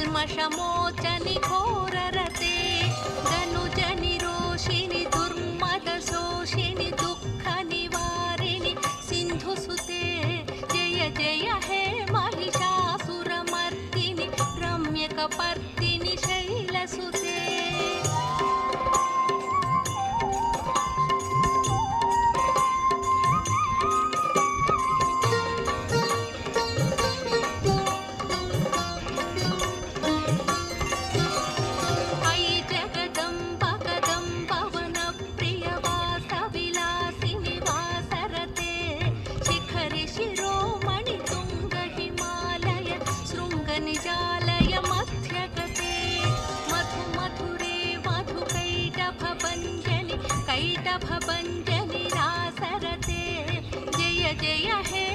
कल्मषमोचनि घोररते धनुजनि रोषिणि दुर्मदशोषिणि दुःखनिवारिणि सिन्धुसुते जय जय हे महिषासुरमर्दिनि रम्यकपर्दिनि शैलसुते निजालय मध्यगते मधु मधुरे मधुकैटभभञ्जनि कैटभभञ्जनि रासरते जय जय हे